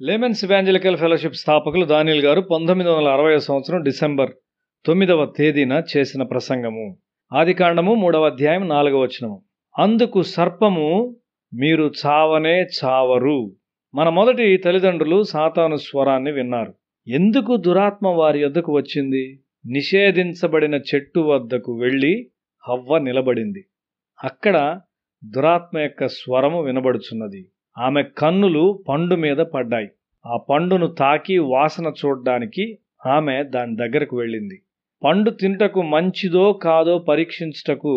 Laymen's evangelical fellowship స్థాపకులు దానియేల్ గారు 1960 సంవత్సరం డిసెంబర్ 9వ తేదీన చేసిన ప్రసంగము. ఆదికాండము 3వ అధ్యాయం 4వ వచనము. అందుకు సర్పము, మీరు చావనే చావరు. మన మొదటి తల్లిదండ్రులు సాతాను స్వరాన్ని విన్నారు. ఎందుకు దురాత్మ వారి యొద్దకు వచ్చింది? నిషేధించబడిన చెట్టు వద్దకు వెళ్ళి హవ్వ నిలబడింది. అక్కడ దురాత్మ యొక్క స్వరము వినబడుచున్నది. ఆమె కన్నులు పండు మీద పడ్డాయి. ఆ పండును తాకి వాసన చూడ్డానికి ఆమె దాని దగ్గరకు వెళ్ళింది. పండు తినుటకు మంచిదో కాదో పరీక్షించుటకు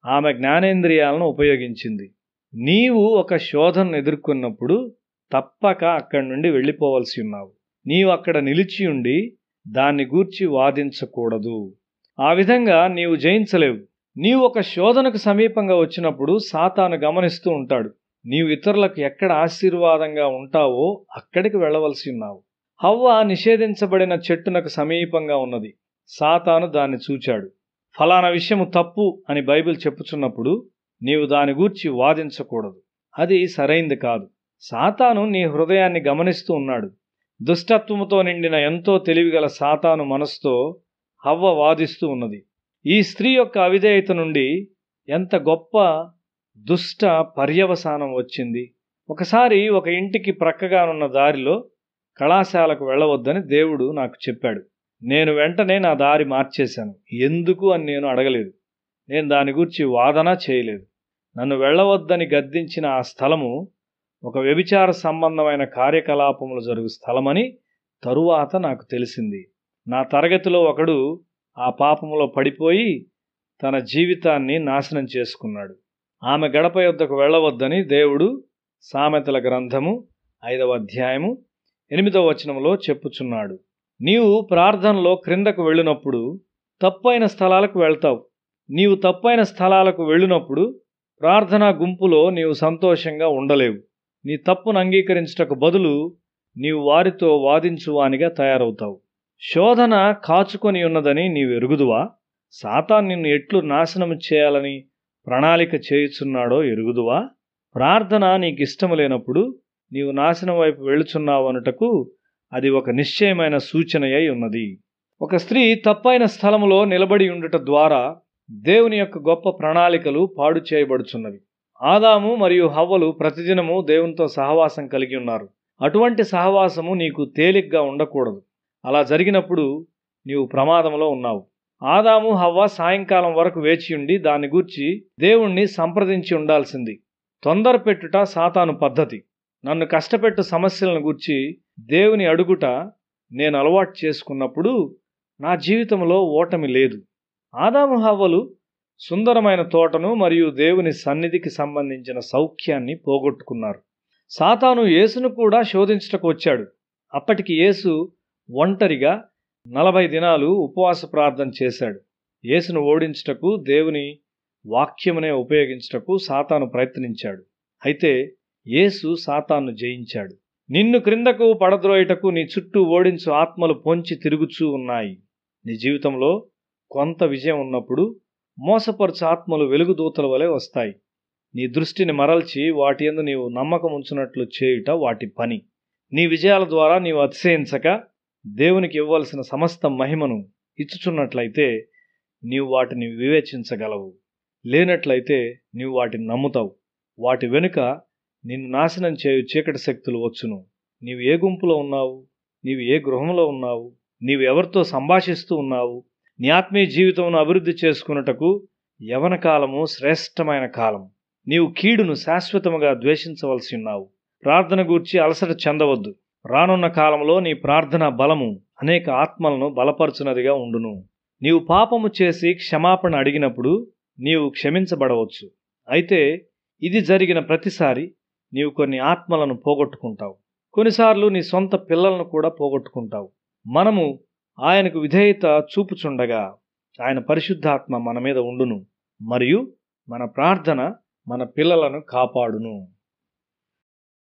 ఆమె జ్ఞానేంద్రియాలను ఉపయోగించింది. నీవు ఒక శోధనను ఎదుర్కొన్నప్పుడు తప్పక అక్కడి నుండి వెళ్ళిపోవలసి ఉన్నావు. నీవు అక్కడ నిలిచి ఉండి దాన్ని గూర్చి వాదించకూడదు. ఆ విధంగా నీవు జయించలేవు. నీవు ఒక శోధనకు సమీపంగా వచ్చినప్పుడు సాతాను గమనిస్తూ ఉంటాడు. నీవు ఇతరులకు ఎక్కడ ఆశీర్వాదంగా ఉంటావో అక్కడికి వెళ్ళవలసి ఉన్నావు. హవ్వ నిషేధించబడిన చెట్టునకు సమీపంగా ఉన్నది. సాతాను దాన్ని చూచాడు. ఫలానా విషయము తప్పు అని బైబిల్ చెప్పుచున్నప్పుడు నీవు దాని గూర్చి వాదించకూడదు. అది సరైంది కాదు. సాతాను నీ హృదయాన్ని గమనిస్తూ ఉన్నాడు. దుష్టత్వముతో నిండిన ఎంతో తెలివిగల సాతాను మనసుతో హవ్వ వాదిస్తూ ఉన్నది. ఈ స్త్రీ యొక్క అవిధేయత నుండి ఎంత గొప్ప దుష్ట పర్యవసానం వచ్చింది. ఒకసారి ఒక ఇంటికి ప్రక్కగానున్న దారిలో కళాశాలకు వెళ్ళవద్దని దేవుడు నాకు చెప్పాడు. నేను వెంటనే నా దారి మార్చేశాను. ఎందుకు అని నేను అడగలేదు. నేను దాని గురించి వాదన చేయలేదు. నన్ను వెళ్ళవద్దని గద్దించిన ఆ స్థలము ఒక వ్యభిచార సంబంధమైన కార్యకలాపములు జరుగు స్థలమని తరువాత నాకు తెలిసింది. నా తరగతిలో ఒకడు ఆ పాపములో పడిపోయి తన జీవితాన్ని నాశనం చేసుకున్నాడు. ఆమె గడప యొద్దకు వెళ్ళవద్దని దేవుడు సామెతల గ్రంథము 5వ అధ్యాయము 8వ వచనంలో చెప్పుచున్నాడు. నీవు ప్రార్థనలో క్రిందకు వెళ్ళినప్పుడు తప్పైన స్థలాలకు వెళ్తావు. నీవు తప్పైన స్థలాలకు వెళ్ళినప్పుడు ప్రార్థనా గుంపులో నీవు సంతోషంగా ఉండలేవు. నీ తప్పును అంగీకరించుటకు బదులు నీవు వారితో వాదించువానిగా తయారవుతావు. శోధన కాచుకొని ఉన్నదని నీవు ఎరుగుదువా? సాతాను నిన్ను ఎట్లు నాశనము చేయాలని ప్రణాళిక చేయుచున్నాడో ఎరుగుదువా? ప్రార్థన నీకిష్టము లేనప్పుడు నీవు నాశనం వైపు వెళుచున్నావు అనుటకు అది ఒక నిశ్చయమైన సూచనయై ఉన్నది. ఒక స్త్రీ తప్పైన స్థలములో నిలబడి ఉండుట ద్వారా దేవుని యొక్క గొప్ప ప్రణాళికలు పాడు చేయబడుచున్నవి. ఆదాము మరియు హవ్వలు ప్రతిదినము దేవునితో సహవాసం కలిగి ఉన్నారు. అటువంటి సహవాసము నీకు తేలిగ్గా ఉండకూడదు. అలా జరిగినప్పుడు నీవు ప్రమాదంలో ఉన్నావు. ఆదాము హవ్వ సాయంకాలం వరకు వేచి ఉండి దాన్ని గూర్చి దేవుణ్ణి సంప్రదించి ఉండాల్సింది. తొందర పెట్టుట సాతాను పద్ధతి. నన్ను కష్టపెట్టు సమస్యలను గూర్చి దేవుని అడుగుట నేను అలవాటు చేసుకున్నప్పుడు నా జీవితంలో ఓటమి లేదు. ఆదాము హవ్వలు సుందరమైన తోటను మరియు దేవుని సన్నిధికి సంబంధించిన సౌఖ్యాన్ని పోగొట్టుకున్నారు. సాతాను యేసును కూడా శోధించుటకు వచ్చాడు. అప్పటికి యేసు ఒంటరిగా 40 దినాలు ఉపవాస ప్రార్థన చేశాడు. యేసును ఓడించుటకు దేవుని వాక్యమునే ఉపయోగించుటకు సాతాను ప్రయత్నించాడు. అయితే యేసు సాతాను జయించాడు. నిన్ను క్రిందకు పడద్రోయుటకు నీ చుట్టూ ఓడించు ఆత్మలు పొంచి తిరుగుచూ ఉన్నాయి. నీ జీవితంలో కొంత విజయం ఉన్నప్పుడు మోసపరుచు ఆత్మలు వెలుగుదూతల వలె వస్తాయి. నీ దృష్టిని మరల్చి వాటి యందు నీవు నమ్మకం ఉంచునట్లు చేయుట వాటి పని. నీ విజయాల ద్వారా నీవు అతిశయించక దేవునికి ఇవ్వవలసిన సమస్త మహిమను ఇచ్చుచున్నట్లయితే నీవు వాటిని వివేచించగలవు. లేనట్లయితే నీవు వాటిని నమ్ముతావు. వాటి వెనుక నిన్ను నాశనం చేయు చీకటి శక్తులు వచ్చును. నీవు ఏ గుంపులో ఉన్నావు? నీవు ఏ గృహంలో ఉన్నావు? నీవు ఎవరితో సంభాషిస్తూ ఉన్నావు? నీ ఆత్మీయ జీవితమును అభివృద్ధి చేసుకున్నటకు యవన కాలము శ్రేష్టమైన కాలం. నీవు కీడును శాశ్వతముగా ద్వేషించవలసి ఉన్నావు. ప్రార్థన గూర్చి అలసట చెందవద్దు. రానున్న కాలంలో నీ ప్రార్థనా బలము అనేక ఆత్మలను బలపరుచున్నదిగా ఉండును. నీవు పాపము చేసి క్షమాపణ అడిగినప్పుడు నీవు క్షమించబడవచ్చు. అయితే ఇది జరిగిన ప్రతిసారి నీవు కొన్ని ఆత్మలను పోగొట్టుకుంటావు. కొన్నిసార్లు నీ సొంత పిల్లలను కూడా పోగొట్టుకుంటావు. మనము ఆయనకు విధేయత చూపుచుండగా ఆయన పరిశుద్ధాత్మ మన మీద ఉండును మరియు మన ప్రార్థన మన పిల్లలను కాపాడును.